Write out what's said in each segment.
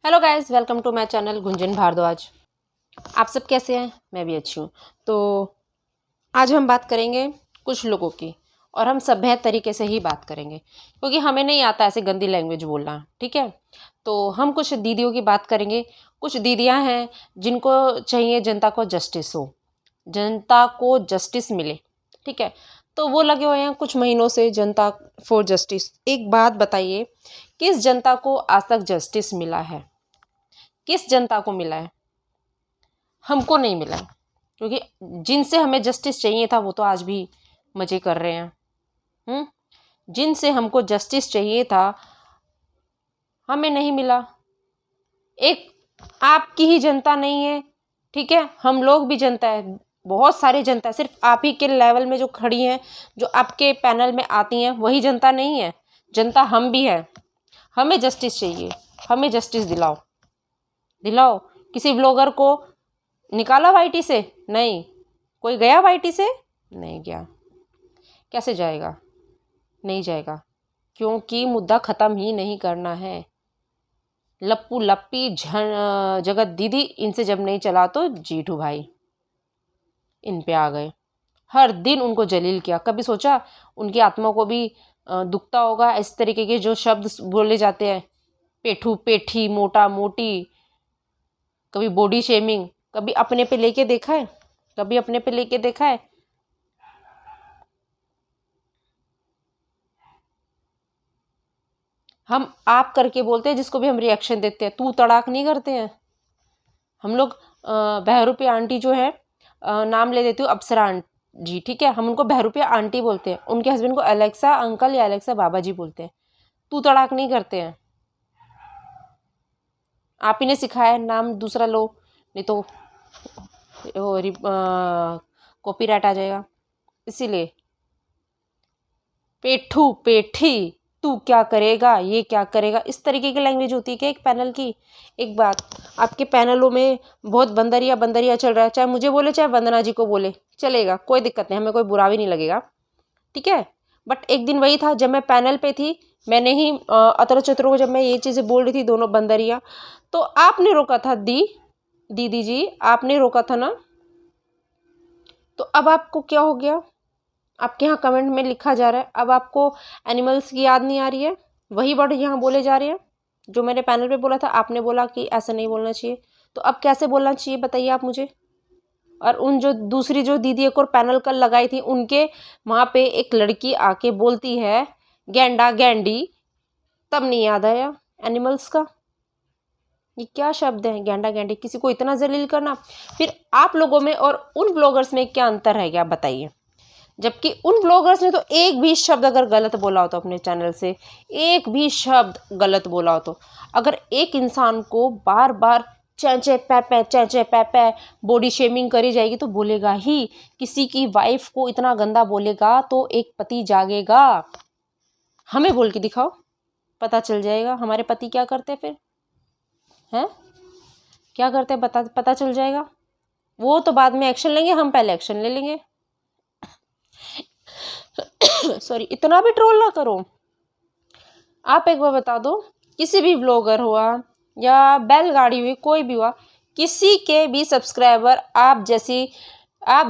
Hello guys, welcome to my channel Gunjan Bhardwaj. आप सब कैसे हैं? मैं भी अच्छी हूँ। तो आज हम बात करेंगे कुछ लोगों की, और हम सभ्य तरीके से ही बात करेंगे क्योंकि हमें नहीं आता ऐसे गंदी लैंग्वेज बोलना, ठीक है। तो हम कुछ दीदियों की बात करेंगे। कुछ दीदियाँ हैं जिनको चाहिए जनता को जस्टिस हो, जनता को जस्टिस मिले, ठीक है। तो वो लगे हुए हैं कुछ महीनों से जनता फॉर जस्टिस। एक बात बताइए, किस जनता को आज तक जस्टिस मिला है? किस जनता को मिला है? हमको नहीं मिला है, क्योंकि जिनसे हमें जस्टिस चाहिए था वो तो आज भी मजे कर रहे हैं। जिनसे हमको जस्टिस चाहिए था हमें नहीं मिला। एक आपकी ही जनता नहीं है, ठीक है, हम लोग भी जनता है, बहुत सारी जनता है। सिर्फ आप ही के लेवल में जो खड़ी हैं, जो आपके पैनल में आती हैं, वही जनता नहीं है। जनता हम भी है। हमें जस्टिस चाहिए, हमें जस्टिस दिलाओ, दिलाओ। किसी ब्लॉगर को निकाला वाईटी से? नहीं। कोई गया वाईटी से? नहीं गया। कैसे जाएगा? नहीं जाएगा, क्योंकि मुद्दा ख़त्म ही नहीं करना है। लप्पू लप्पी जगत दीदी, इनसे जब नहीं चला तो जीठू भाई इन पे आ गए। हर दिन उनको जलील किया। कभी सोचा उनकी आत्मा को भी दुखता होगा इस तरीके के जो शब्द बोले जाते हैं? पेठू पेठी, मोटा मोटी, कभी बॉडी शेमिंग, कभी अपने पे लेके देखा है? कभी अपने पे लेके देखा है? हम आप करके बोलते हैं जिसको भी हम रिएक्शन देते हैं, तू तड़ाक नहीं करते हैं हम लोग। बहरूपी आंटी जो है, नाम ले देती हूँ, अप्सरा जी, ठीक है, हम उनको बहरूपी आंटी बोलते हैं। उनके हस्बैंड को एलेक्सा अंकल या एलेक्सा बाबा जी बोलते हैं। तू तड़ाक नहीं करते हैं। आप ही ने सिखाया है, नाम दूसरा लो, नहीं तो कॉपीराइट आ जाएगा। इसीलिए पेठू पेठी, तू क्या करेगा, ये क्या करेगा, इस तरीके की लैंग्वेज होती है क्या एक पैनल की? एक बात, आपके पैनलों में बहुत बंदरिया बंदरिया चल रहा है, चाहे मुझे बोले चाहे वंदना जी को बोले, चलेगा, कोई दिक्कत नहीं, हमें कोई बुरा भी नहीं लगेगा, ठीक है। बट एक दिन वही था जब मैं पैनल पे थी, मैंने ही अतरो चतरो को जब मैं ये चीज़ें बोल रही थी, दोनों बंदरिया, तो आपने रोका था दीदी जी, आपने रोका था ना। तो अब आपको क्या हो गया? आपके यहाँ कमेंट में लिखा जा रहा है अब आपको एनिमल्स की याद नहीं आ रही है। वही वर्ड यहाँ बोले जा रहे हैं जो मैंने पैनल पे बोला था। आपने बोला कि ऐसा नहीं बोलना चाहिए, तो अब कैसे बोलना चाहिए बताइए आप मुझे। और उन जो दूसरी जो दीदी एक और पैनल कल लगाई थी, उनके वहाँ पे एक लड़की आके बोलती है गेंडा गेंडी, तब नहीं याद आया एनिमल्स का। ये क्या शब्द है गेंडा गेंडी? किसी को इतना जलील करना। फिर आप लोगों में और उन ब्लॉगर्स में क्या अंतर है, क्या बताइए? जबकि उन ब्लॉगर्स ने तो एक भी शब्द अगर गलत बोला हो तो अपने चैनल से, एक भी शब्द गलत बोला हो तो, अगर एक इंसान को बार बार चैचे पै बॉडी शेमिंग करी जाएगी तो बोलेगा ही। किसी की वाइफ को इतना गंदा बोलेगा तो एक पति जागेगा। हमें बोल के दिखाओ, पता चल जाएगा हमारे पति क्या करते फिर हैं, क्या करते पता चल जाएगा। वो तो बाद में एक्शन लेंगे, हम पहले एक्शन ले लेंगे। सॉरी, इतना भी ट्रोल ना करो। आप एक बार बता दो, किसी भी ब्लॉगर हुआ या बैलगाड़ी हुई, कोई भी हुआ, किसी के भी सब्सक्राइबर आप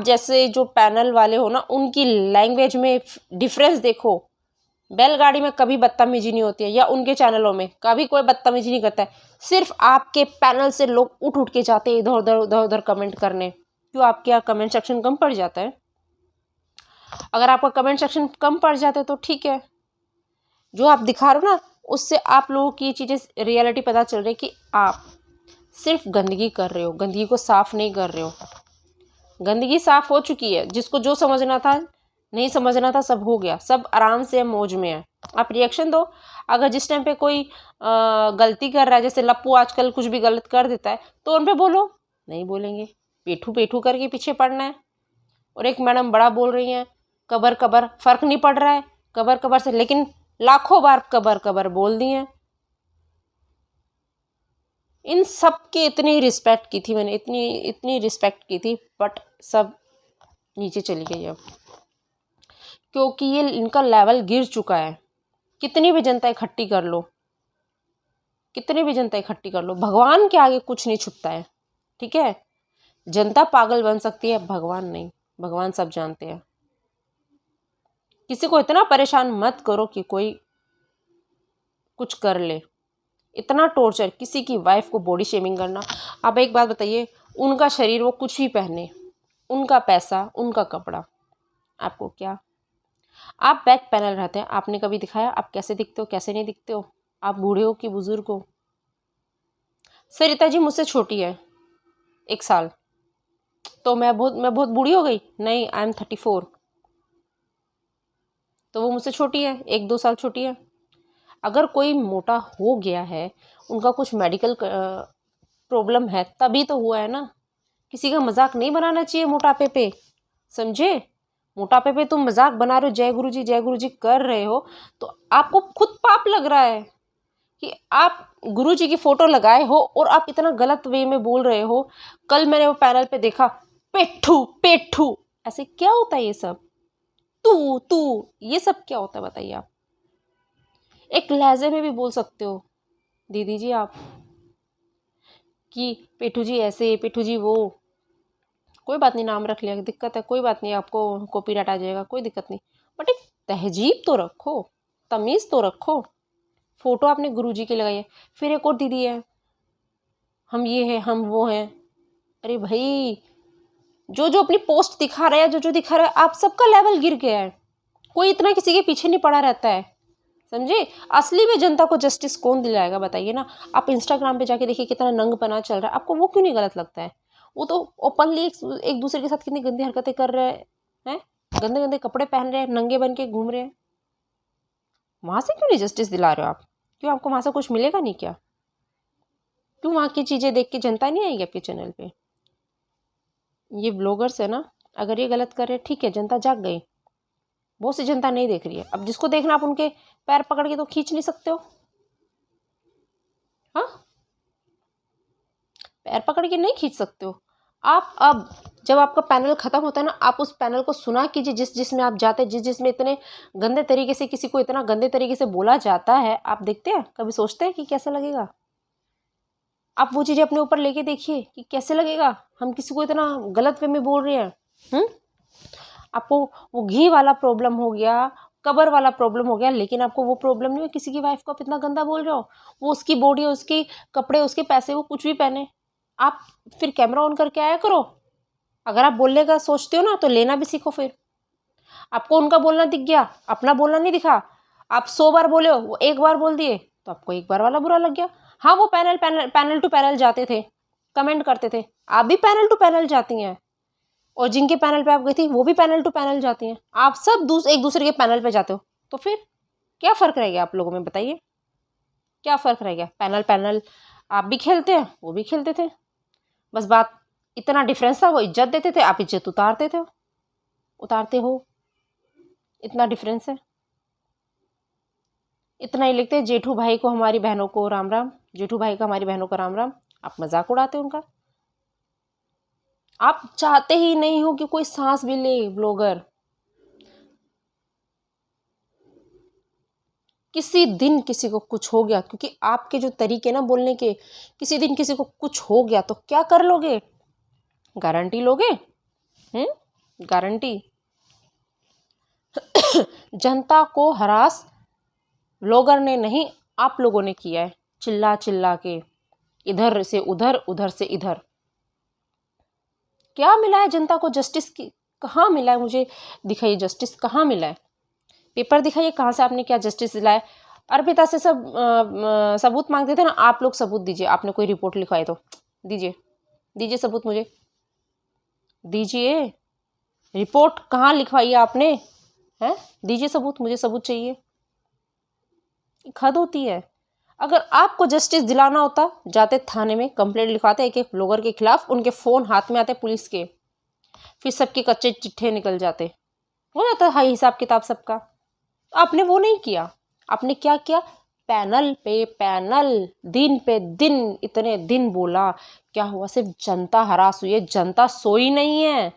जैसे जो पैनल वाले हो ना, उनकी लैंग्वेज में डिफरेंस देखो। बैलगाड़ी में कभी बदतमीजी नहीं होती है, या उनके चैनलों में कभी कोई बदतमीजी नहीं करता है। सिर्फ आपके पैनल से लोग उठ उठ के जाते हैं इधर उधर कमेंट करने। क्यों? आपके यहाँ कमेंट सेक्शन कम पड़ जाता है? अगर आपका कमेंट सेक्शन कम पड़ जाता है तो ठीक है, जो आप दिखा रहे हो ना, उससे आप लोगों की चीज़ें रियलिटी पता चल रही है कि आप सिर्फ गंदगी कर रहे हो, गंदगी को साफ़ नहीं कर रहे हो। गंदगी साफ़ हो चुकी है, जिसको जो समझना था, नहीं समझना था, सब हो गया, सब आराम से मौज में है। आप रिएक्शन दो। अगर जिस टाइम पे कोई गलती कर रहा है, जैसे लप्पू आजकल कुछ भी गलत कर देता है, तो उन पर बोलो। नहीं बोलेंगे, पेठू पेठू करके पीछे पड़ना है। और एक मैडम बड़ा बोल रही हैं कबर कबर, फ़र्क नहीं पड़ रहा है कबर कबर से, लेकिन लाखों बार कबर कबर बोल दी हैं। इन सब की इतनी रिस्पेक्ट की थी मैंने, इतनी रिस्पेक्ट की थी, बट सब नीचे चली गई अब, क्योंकि ये इनका लेवल गिर चुका है। कितनी भी जनता इकट्ठी कर लो, कितने भी जनता इकट्ठी कर लो, भगवान के आगे कुछ नहीं छुपता है, ठीक है। जनता पागल बन सकती है, भगवान नहीं, भगवान सब जानते हैं। किसी को इतना परेशान मत करो कि कोई कुछ कर ले, इतना टॉर्चर, किसी की वाइफ को बॉडी शेमिंग करना। अब एक बात बताइए, उनका शरीर वो कुछ भी पहने, उनका पैसा, उनका कपड़ा, आपको क्या? आप बैक पैनल रहते हैं, आपने कभी दिखाया आप कैसे दिखते हो, कैसे नहीं दिखते हो? आप बूढ़े हो कि बुजुर्ग हो? सरिता जी मुझसे छोटी है 1 साल, तो मैं बहुत बूढ़ी हो गई? नहीं, आई एम 34। तो वो मुझसे छोटी है, 1-2 साल छोटी है। अगर कोई मोटा हो गया है, उनका कुछ मेडिकल प्रॉब्लम है, तभी तो हुआ है ना। किसी का मजाक नहीं बनाना चाहिए मोटापे पे, समझे? मोटापे पे तुम मजाक बना रहे हो, जय गुरु जी कर रहे हो, तो आपको खुद पाप लग रहा है कि आप गुरु जी की फोटो लगाए हो और आप इतना गलत वे में बोल रहे हो। कल मैंने वो पैनल पे देखा, पेठू पेठू, ऐसे क्या होता है ये सब? तू तू, ये सब क्या होता है बताइए आप? एक लहजे में भी बोल सकते हो दीदी जी आप, कि पेठू जी ऐसे, पेठू जी वो, कोई बात नहीं, नाम रख लिया, दिक्कत है, कोई बात नहीं, आपको कॉपीराइट आ जाएगा, कोई दिक्कत नहीं, बट एक तहजीब तो रखो, तमीज़ तो रखो। फोटो आपने गुरुजी की लगाई है, फिर एक और दीदी है, हम ये हैं, हम वो हैं। अरे भाई, जो जो अपनी पोस्ट दिखा रहा है, जो जो दिखा रहा है, आप सबका लेवल गिर गया है, कोई इतना किसी के पीछे नहीं पड़ा रहता है, समझे? असली में जनता को जस्टिस कौन दिलाएगा बताइए ना। आप इंस्टाग्राम पे जाके देखिए कितना नंगपना चल रहा है, आपको वो क्यों नहीं गलत लगता है? वो तो ओपनली एक दूसरे के साथ कितनी गंदी हरकतें कर रहे हैं, गंदे गंदे कपड़े पहन रहे हैं, नंगे बन के घूम रहे हैं। वहाँ से क्यों नहीं जस्टिस दिला रहे हो आप? क्यों आपको वहाँ से कुछ मिलेगा नहीं क्या? क्यों वहाँ की चीज़ें देख के जनता नहीं आएगी आपके चैनल पे? ये ब्लॉगर्स है ना, अगर ये गलत कर रहे हैं, ठीक है, जनता जाग गई, बहुत सी जनता नहीं देख रही है। अब जिसको देखना, आप उनके पैर पकड़ के तो खींच नहीं सकते हो, हाँ, पैर पकड़ के नहीं खींच सकते हो आप। अब जब आपका पैनल खत्म होता है ना, आप उस पैनल को सुना कीजिए, जिसमें आप जाते हैं, जिसमें इतने गंदे तरीके से किसी को इतना गंदे तरीके से बोला जाता है, आप देखते हैं, कभी सोचते हैं कि कैसा लगेगा? आप वो चीज़ें अपने ऊपर लेके देखिए कि कैसे लगेगा, हम किसी को इतना गलत वे में बोल रहे हैं। आपको वो घी वाला प्रॉब्लम हो गया, कबर वाला प्रॉब्लम हो गया, लेकिन आपको वो प्रॉब्लम नहीं है किसी की वाइफ को आप इतना गंदा बोल रहे हो। वो उसकी बॉडी, उसके कपड़े, उसके पैसे, वो कुछ भी पहने, आप फिर कैमरा ऑन करके आया करो। अगर आप बोलने का सोचते हो ना, तो लेना भी सीखो। फिर आपको उनका बोलना दिख गया, अपना बोलना नहीं दिखा, आप 100 बार बोले हो, वो 1 बार बोल दिए, तो आपको 1 बार वाला बुरा लग गया। हाँ, वो पैनल टू पैनल जाते थे, कमेंट करते थे, आप भी पैनल टू पैनल जाती हैं, और जिनके पैनल पे आप गई थी वो भी पैनल टू पैनल जाती हैं, आप सब एक दूसरे के पैनल पे जाते हो, तो फिर क्या फ़र्क रह गया आप लोगों में बताइए? क्या फ़र्क रह गया? पैनल पैनल आप भी खेलते हैं, वो भी खेलते थे, बस बात इतना डिफरेंस था, वो इज्जत देते थे, आप इज्जत उतारते हो, इतना डिफरेंस है। इतना ही लिखते हैं, जेठू भाई को हमारी बहनों को राम राम, जेठू भाई का हमारी बहनों को राम राम, आप मजाक उड़ाते हो उनका। आप चाहते ही नहीं हो कि कोई सांस भी ले ब्लॉगर। किसी दिन किसी को कुछ हो गया, क्योंकि आपके जो तरीके ना बोलने के, किसी दिन किसी को कुछ हो गया तो क्या कर लोगे? गारंटी लोगे? गारंटी? जनता को हरास ब्लॉगर ने नहीं, आप लोगों ने किया है, चिल्ला चिल्ला के, इधर से उधर, उधर से इधर। क्या मिला है जनता को? जस्टिस की कहाँ मिला है? मुझे दिखाइए, जस्टिस कहाँ मिला है? पेपर दिखाइए, कहाँ से आपने क्या जस्टिस दिलाया? अर्पिता से सब सबूत मांगते थे ना, आप लोग सबूत दीजिए, आपने कोई रिपोर्ट लिखवाई तो दीजिए सबूत, मुझे दीजिए रिपोर्ट, कहाँ लिखवाई है आपने? हैं, दीजिए सबूत, मुझे सबूत चाहिए। हद होती है। अगर आपको जस्टिस दिलाना होता, जाते थाने में कंप्लेंट लिखवाते एक एक ब्लॉगर के खिलाफ, उनके फ़ोन हाथ में आते पुलिस के, फिर सबके कच्चे चिट्ठे निकल जाते, हो जाता हाई हिसाब किताब सबका। आपने वो नहीं किया, आपने क्या किया? पैनल पे पैनल, दिन पे दिन, इतने दिन बोला, क्या हुआ? सिर्फ जनता हरास हुई है, जनता सोई नहीं है।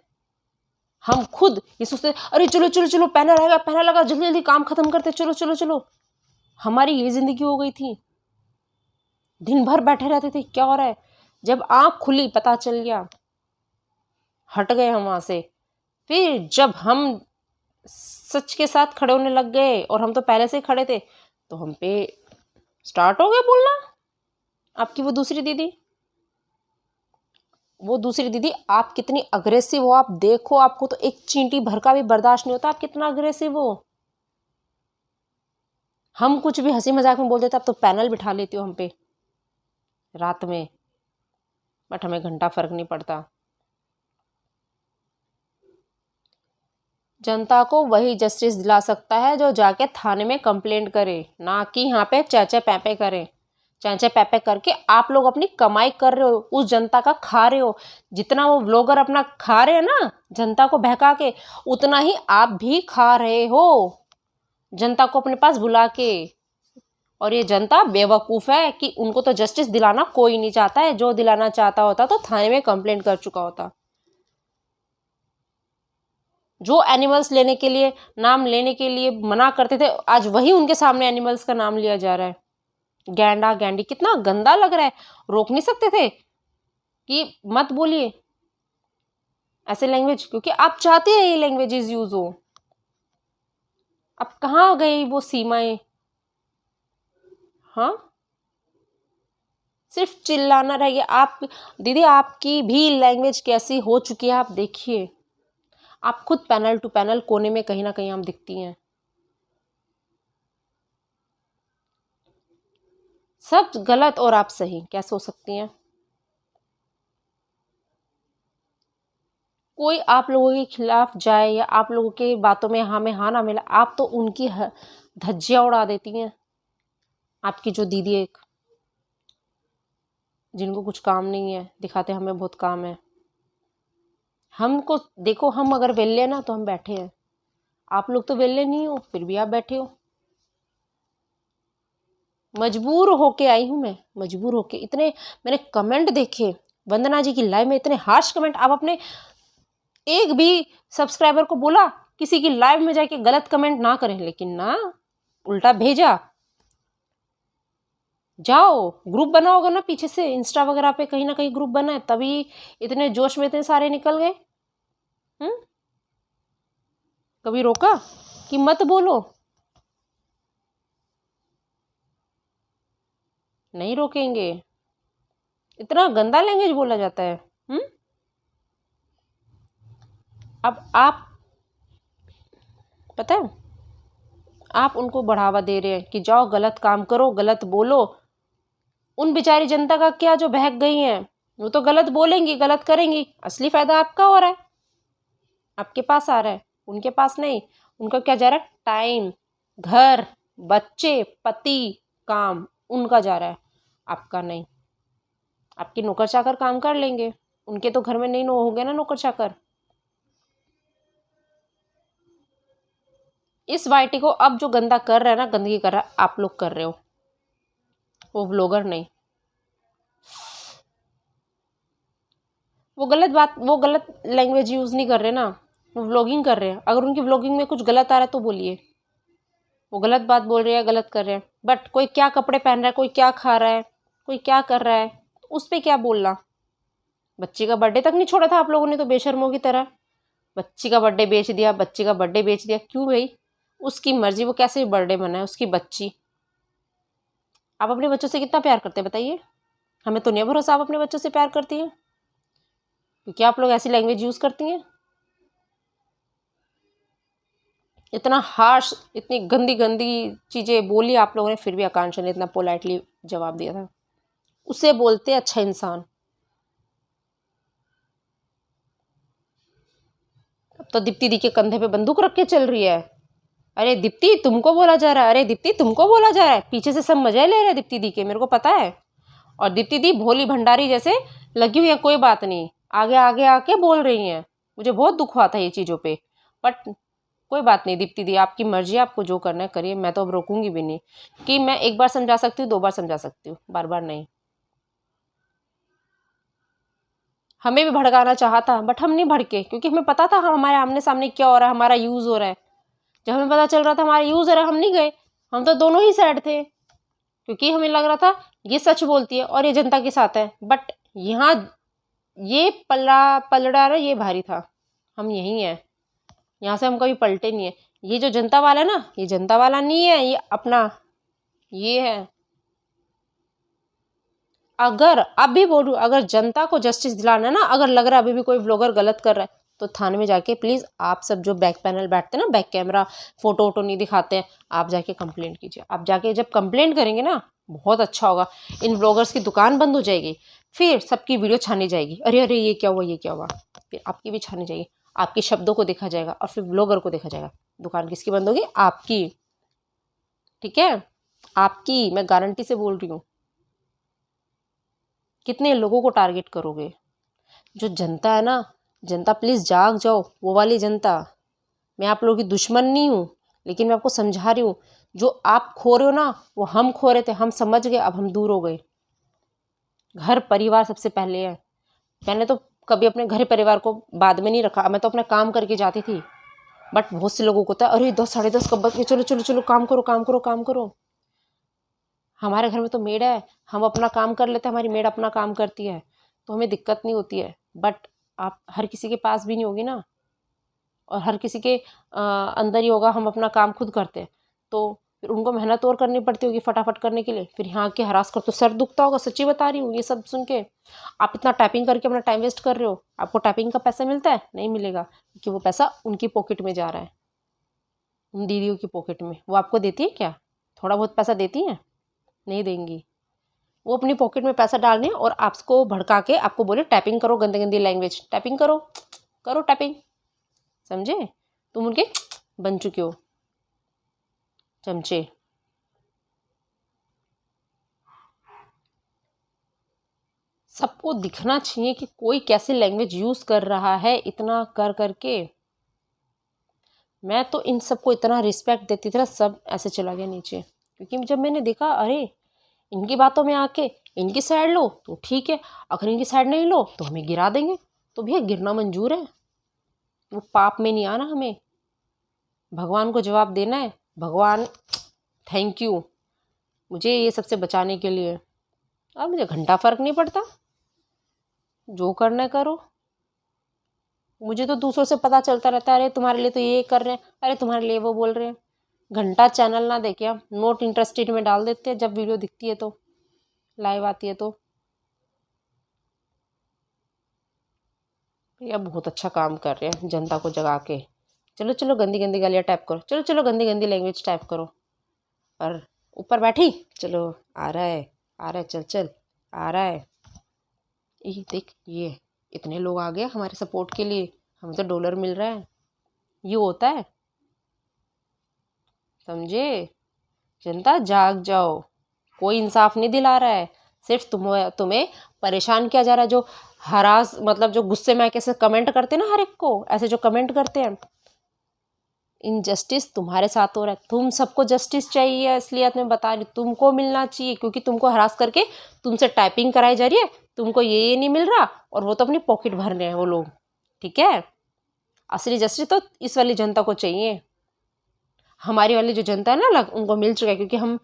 हम खुद ये सोचते, अरे चलो चलो चलो, पैनल लगा, जल्दी जल्दी काम खत्म करते, चलो चलो चलो, हमारी ये जिंदगी हो गई थी। दिन भर बैठे रहते थे क्या हो रहा है। जब आँख खुली पता चल गया, हट गए हम वहाँ से। फिर जब हम सच के साथ खड़े होने लग गए, और हम तो पहले से ही खड़े थे, तो हम पे स्टार्ट हो गया बोलना। आपकी वो दूसरी दीदी आप कितनी अग्रेसिव हो, आप देखो, आपको तो एक चींटी भर का भी बर्दाश्त नहीं होता, आप कितना अग्रेसिव हो। हम कुछ भी हंसी मजाक में बोल देते, आप तो पैनल बिठा लेती हो हम पे रात में, बट हमें घंटा फर्क नहीं पड़ता। जनता को वही जस्टिस दिला सकता है जो जाके थाने में कंप्लेंट करे, ना कि यहाँ पे चैचे पैपे करें। चैचे पैपे करके आप लोग अपनी कमाई कर रहे हो, उस जनता का खा रहे हो। जितना वो व्लॉगर अपना खा रहे हैं ना जनता को बहका के, उतना ही आप भी खा रहे हो जनता को अपने पास बुला के। और ये जनता बेवकूफ़ है कि उनको तो जस्टिस दिलाना कोई नहीं चाहता है। जो दिलाना चाहता होता तो थाने में कंप्लेंट कर चुका होता। जो एनिमल्स लेने के लिए, नाम लेने के लिए मना करते थे, आज वही उनके सामने एनिमल्स का नाम लिया जा रहा है। गैंडा गैंडी, कितना गंदा लग रहा है। रोक नहीं सकते थे कि मत बोलिए ऐसे लैंग्वेज, क्योंकि आप चाहते हैं ये लैंग्वेजेस यूज हो। अब कहाँ गई वो सीमाएं? हाँ, सिर्फ चिल्लाना रह गया। आप दीदी, आपकी भी लैंग्वेज कैसी हो चुकी है आप देखिए। आप खुद पैनल टू पैनल कोने में कहीं ना कहीं हम दिखती हैं। सब गलत और आप सही कैसे हो सकती हैं? कोई आप लोगों के खिलाफ जाए या आप लोगों के बातों में हाँ में हाँ ना मिला, आप तो उनकी धज्जियां उड़ा देती हैं। आपकी जो दीदी एक, जिनको कुछ काम नहीं है, दिखाते हमें बहुत काम है। हमको देखो, हम अगर वेले ना तो हम बैठे हैं, आप लोग तो वेले नहीं हो फिर भी आप बैठे हो। मजबूर होके आई हूँ मैं, मजबूर होके। इतने मैंने कमेंट देखे वंदना जी की लाइव में, इतने हार्श कमेंट। आप अपने एक भी सब्सक्राइबर को बोला किसी की लाइव में जाके गलत कमेंट ना करें, लेकिन ना, उल्टा भेजा। जाओ ग्रुप बना होगा ना पीछे से, इंस्टा वगैरह पे कहीं ना कहीं ग्रुप बना है, तभी इतने जोश में इतने सारे निकल गए। कभी रोका कि मत बोलो? नहीं रोकेंगे। इतना गंदा लैंग्वेज बोला जाता है। अब आप, पता है, आप उनको बढ़ावा दे रहे हैं कि जाओ गलत काम करो, गलत बोलो। उन बेचारी जनता का क्या जो बहक गई हैं, वो तो गलत बोलेंगी, गलत करेंगी। असली फायदा आपका हो रहा है, आपके पास आ रहा है, उनके पास नहीं। उनका क्या जा रहा है? टाइम, घर, बच्चे, पति, काम, उनका जा रहा है, आपका नहीं। आपके नौकर चाकर काम कर लेंगे, उनके तो घर में नहीं हो गए ना नौकर चाकर। इस वाईटी को अब जो गंदा कर रहा है ना, गंदगी कर रहा है, आप लोग कर रहे हो, वो व्लॉगर नहीं। वो गलत लैंग्वेज यूज़ नहीं कर रहे ना, वो व्लॉगिंग कर रहे हैं। अगर उनकी व्लॉगिंग में कुछ गलत आ रहा है तो बोलिए, वो गलत बात बोल रहे हैं, गलत कर रहे हैं। बट कोई क्या कपड़े पहन रहा है, कोई क्या खा रहा है, कोई क्या कर रहा है, उस पर क्या बोलना? बच्ची का बर्थडे तक नहीं छोड़ा था आप लोगों ने तो, बेशर्मों की तरह। बच्ची का बर्थडे बेच दिया, बच्ची का बर्थडे बेच दिया। क्यों भाई? उसकी मर्जी, वो कैसे बर्थडे मनाए, उसकी बच्ची। आप अपने बच्चों से कितना प्यार करते हैं बताइए? हमें तो नहीं भरोसा आप अपने बच्चों से प्यार करती हैं, क्योंकि आप लोग ऐसी लैंग्वेज यूज़ करती हैं। इतना हार्श, इतनी गंदी गंदी चीज़ें बोली आप लोगों ने, फिर भी आकांक्षा ने इतना पोलाइटली जवाब दिया था। उसे बोलते अच्छा इंसान। अब तो दीप्ति दी के कंधे पे बंदूक रख के चल रही है। अरे दीप्ति तुमको बोला जा रहा है, अरे दीप्ति तुमको बोला जा रहा है। पीछे से सब मजे ले रहे हैं दीप्ति दी के, मेरे को पता है। और दीप्ति दी भोली भंडारी जैसे लगी हुई है, कोई बात नहीं, आगे आगे आके बोल रही हैं। मुझे बहुत दुख हुआ था ये चीज़ों पे, बट कोई बात नहीं दीप्ति दी, आपकी मर्जी है, आपको जो करना है करिए। मैं तो अब रोकूंगी भी नहीं, कि मैं एक बार समझा सकती हूँ, 2 बार समझा सकती हूँ, बार बार नहीं। हमें भी भड़काना चाहा था, बट हम नहीं भड़के, क्योंकि हमें पता था हमारे आमने सामने क्या हो रहा है, हमारा यूज़ हो रहा है। जब हमें पता चल रहा था हमारा यूज़ हो रहा है, हम नहीं गए। हम तो दोनों ही साइड थे, क्योंकि हमें लग रहा था ये सच बोलती है और ये जनता के साथ है, बट यहाँ ये पलड़ा रहा ये भारी था। हम यही हैं, यहाँ से हम कभी पलटे नहीं है। ये जो जनता वाला है ना, ये जनता वाला नहीं है, ये अपना ये है। अगर अब भी बोलूँ, अगर जनता को जस्टिस दिलाना है ना, अगर लग रहा है अभी भी कोई व्लॉगर गलत कर रहा है, तो थाने में जाके प्लीज़ आप सब जो बैक पैनल बैठते हैं ना, बैक कैमरा फोटो वोटो नहीं दिखाते हैं, आप जाके कंप्लेंट कीजिए। आप जाके जब कंप्लेंट करेंगे ना, बहुत अच्छा होगा। इन व्लॉगर्स की दुकान बंद हो जाएगी, फिर सबकी वीडियो छानी जाएगी, अरे अरे ये क्या हुआ, ये क्या हुआ, फिर आपकी भी छानी जाएगी, आपके शब्दों को देखा जाएगा और फिर व्लॉगर को देखा जाएगा। दुकान किसकी बंद होगी? आपकी। ठीक है, आपकी, मैं गारंटी से बोल रही हूँ। कितने लोगों को टारगेट करोगे? जो जनता है ना, जनता प्लीज़ जाग जाओ, वो वाली जनता। मैं आप लोगों की दुश्मन नहीं हूँ, लेकिन मैं आपको समझा रही हूँ, जो आप खो रहे हो ना, वो हम खो रहे थे, हम समझ गए, अब हम दूर हो गए। घर परिवार सबसे पहले है। मैंने तो कभी अपने घर परिवार को बाद में नहीं रखा, मैं तो अपना काम करके जाती थी। बट बहुत से लोगों को होता है, अरे 10 साढ़े 10 कब बज गए, चलो चलो चलो काम करो काम करो काम करो। हमारे घर में तो मेड है, हम अपना काम कर लेते हैं, हमारी मेड अपना काम करती है, तो हमें दिक्कत नहीं होती है। बट आप हर किसी के पास भी नहीं होगी ना, और हर किसी के अंदर ही होगा हम अपना काम खुद करते हैं, तो फिर उनको मेहनत और करनी पड़ती होगी फटाफट करने के लिए। फिर यहाँ के हरास कर तो सर दुखता होगा, सच्ची बता रही हूँ। ये सब सुन के आप इतना टाइपिंग करके अपना टाइम वेस्ट कर रहे हो, आपको टाइपिंग का पैसा मिलता है? नहीं मिलेगा, क्योंकि वो पैसा उनकी पॉकेट में जा रहा है, उन दीदियों की पॉकेट में। वो आपको देती है क्या? थोड़ा बहुत पैसा देती हैं? नहीं देंगी। वो अपनी पॉकेट में पैसा डाल रही है और आपको भड़का के आपको बोले टाइपिंग करो, गंदी गंदी लैंग्वेज, टाइपिंग करो, करो टाइपिंग। समझे? तुम उनके बन चुके हो चमचे। सबको दिखना चाहिए कि कोई कैसी लैंग्वेज यूज़ कर रहा है, इतना कर करके। मैं तो इन सबको इतना रिस्पेक्ट देती थी, सब ऐसे चला गया नीचे। क्योंकि जब मैंने देखा, अरे इनकी बातों में आके इनकी साइड लो तो ठीक है, अगर इनकी साइड नहीं लो तो हमें गिरा देंगे, तो भैया गिरना मंजूर है। वो पाप में नहीं आना, हमें भगवान को जवाब देना है। भगवान थैंक यू मुझे ये सबसे बचाने के लिए। अब मुझे घंटा फर्क नहीं पड़ता, जो करना है करो। मुझे तो दूसरों से पता चलता रहता है, अरे तुम्हारे लिए तो ये कर रहे हैं, अरे तुम्हारे लिए वो बोल रहे हैं। घंटा चैनल ना देखे हम नॉट इंटरेस्टेड में डाल देते हैं, जब वीडियो दिखती है तो, लाइव आती है तो। भैया बहुत अच्छा काम कर रहे हैं जनता को जगा के। चलो चलो गंदी गंदी गालियाँ टाइप करो, चलो चलो गंदी गंदी लैंग्वेज टाइप करो। और ऊपर बैठी, चलो आ रहा है, आ रहा है, चल चल आ रहा है। ये देख, ये इतने लोग आ गए हमारे सपोर्ट के लिए, हमें तो डॉलर मिल रहा है। ये होता है, समझे? जनता जाग जाओ, कोई इंसाफ नहीं दिला रहा है, सिर्फ तुम्हें परेशान किया जा रहा है। जो हरास मतलब जो गुस्से में कैसे कमेंट करते हैं ना, हर एक को ऐसे जो कमेंट करते हैं, इनजस्टिस तुम्हारे साथ हो रहा है। तुम सबको जस्टिस चाहिए, इसलिए मैं बता रही, तुमको मिलना चाहिए, क्योंकि तुमको हरास करके तुमसे टाइपिंग कराई जा रही है, तुमको ये नहीं मिल रहा, और वो तो अपनी पॉकेट भर रहे हैं वो लोग। ठीक है, असली जस्टिस तो इस वाली जनता को चाहिए। हमारी वाली जो जनता है ना, अलग उनको मिल चुका है, क्योंकि हम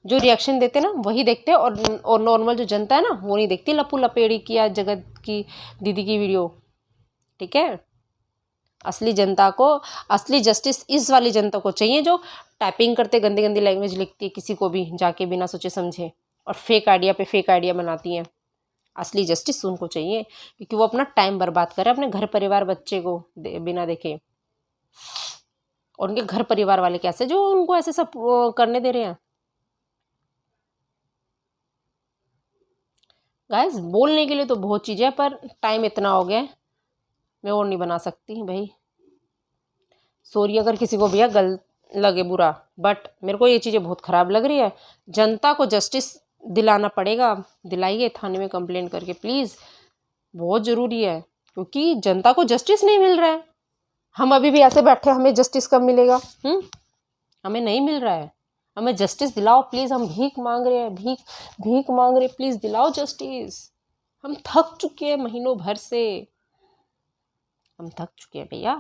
जो रिएक्शन देते हैं ना वही देखते हैं, और नॉर्मल जो जनता है ना वो नहीं देखती लप्पू लपेड़ी की या जगत की दीदी की वीडियो। ठीक है, असली जनता को, असली जस्टिस इस वाली जनता को चाहिए, जो टाइपिंग करते गंदी गंदी लैंग्वेज लिखती है किसी को भी जाके बिना सोचे समझे, और फेक आइडिया पे फेक आइडिया बनाती हैं। असली जस्टिस उनको चाहिए, क्योंकि वो अपना टाइम बर्बाद करे अपने घर परिवार बच्चे को बिना देखे। और उनके घर परिवार वाले कैसे जो उनको ऐसे सब करने दे रहे हैं। गाइस बोलने के लिए तो बहुत चीज़ें है, पर टाइम इतना हो गया है, मैं और नहीं बना सकती भाई। सॉरी अगर किसी को भैया लगे बुरा, बट मेरे को ये चीज़ें बहुत ख़राब लग रही है। जनता को जस्टिस दिलाना पड़ेगा, दिलाइए थाने में कंप्लेंट करके प्लीज़, बहुत ज़रूरी है, क्योंकि जनता को जस्टिस नहीं मिल रहा है। हम अभी भी ऐसे बैठे, हमें जस्टिस कब मिलेगा? हमें नहीं मिल रहा है, हमें जस्टिस दिलाओ प्लीज़। हम भीख मांग रहे हैं, भीख भीख मांग रहे हैं, प्लीज़ दिलाओ जस्टिस। हम थक चुके हैं महीनों भर से, हम थक चुके हैं भैया,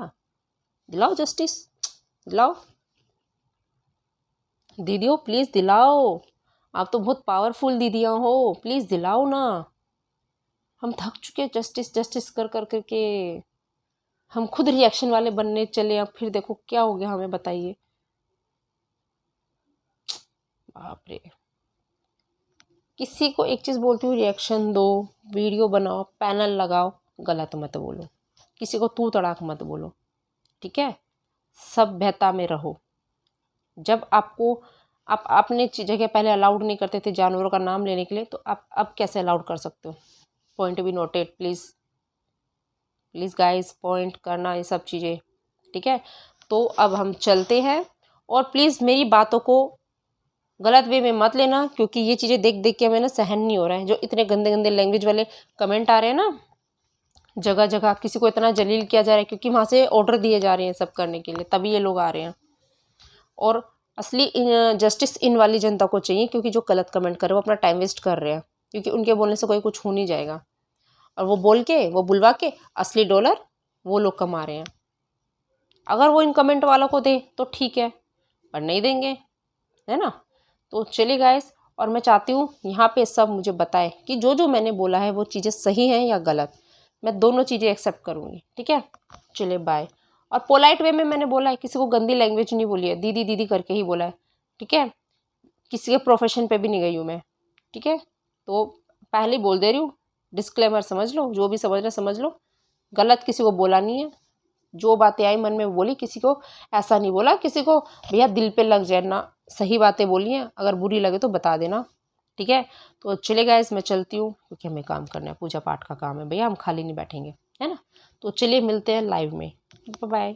दिलाओ जस्टिस, दिलाओ दीदियों प्लीज़ दिलाओ। आप तो बहुत पावरफुल दीदियाँ हो, प्लीज़ दिलाओ ना। हम थक चुके हैं जस्टिस जस्टिस कर कर करके। हम खुद रिएक्शन वाले बनने चले, अब फिर देखो क्या हो गया हमें, बताइए। बाप रे। किसी को एक चीज़ बोलती हूँ, रिएक्शन दो, वीडियो बनाओ, पैनल लगाओ, गलत मत बोलो, किसी को तू तड़ाक मत बोलो, ठीक है। सभ्यता में रहो। जब आपको आप अपने जगह पहले अलाउड नहीं करते थे जानवरों का नाम लेने के लिए, तो आप अब कैसे अलाउड कर सकते हो? Point be noted please. Please guys, point करना ये सब चीज़ें, ठीक है। तो अब हम चलते हैं, और प्लीज़ मेरी बातों को गलत वे में मत लेना, क्योंकि ये चीज़ें देख देख के हमें ना सहन नहीं हो रहा है। जो इतने गंदे गंदे लैंग्वेज वाले कमेंट आ रहे हैं ना, जगह जगह किसी को इतना जलील किया जा रहा है, क्योंकि वहाँ से ऑर्डर दिए जा रहे हैं सब करने के लिए, तभी ये लोग आ रहे हैं। और असली जस्टिस इन वाली जनता को चाहिए, क्योंकि जो गलत कमेंट कर रहे हैं वो अपना टाइम वेस्ट कर रहे हैं, क्योंकि उनके बोलने से कोई कुछ हो नहीं जाएगा। और वो बोल के, वो बुलवा के असली डॉलर वो लोग कमा रहे हैं। अगर वो इन कमेंट वालों को दे तो ठीक है, पर नहीं देंगे, है ना। तो चलिए गाइस, और मैं चाहती हूँ यहाँ पे सब मुझे बताएं कि जो जो मैंने बोला है वो चीज़ें सही हैं या गलत। मैं दोनों चीज़ें एक्सेप्ट करूँगी, ठीक है। चलिए बाय। और पोलाइट वे में मैंने बोला है, किसी को गंदी लैंग्वेज नहीं बोली है, दीदी दीदी करके ही बोला है, ठीक है। किसी के प्रोफेशन पे भी नहीं गई हूँ मैं, ठीक है। तो पहले ही बोल दे रही हूँ, डिस्क्लेमर समझ लो, जो भी समझना समझ लो। गलत किसी को बोला नहीं है, जो बातें आई मन में बोली, किसी को ऐसा नहीं बोला किसी को भैया दिल पे लग जाए ना। सही बातें बोली हैं, अगर बुरी लगे तो बता देना, ठीक है। तो चलिए गाइस, मैं चलती हूँ, क्योंकि हमें काम करना है, पूजा पाठ का काम है भैया, हम खाली नहीं बैठेंगे, है ना। तो चलिए मिलते हैं लाइव में, बाय बाय।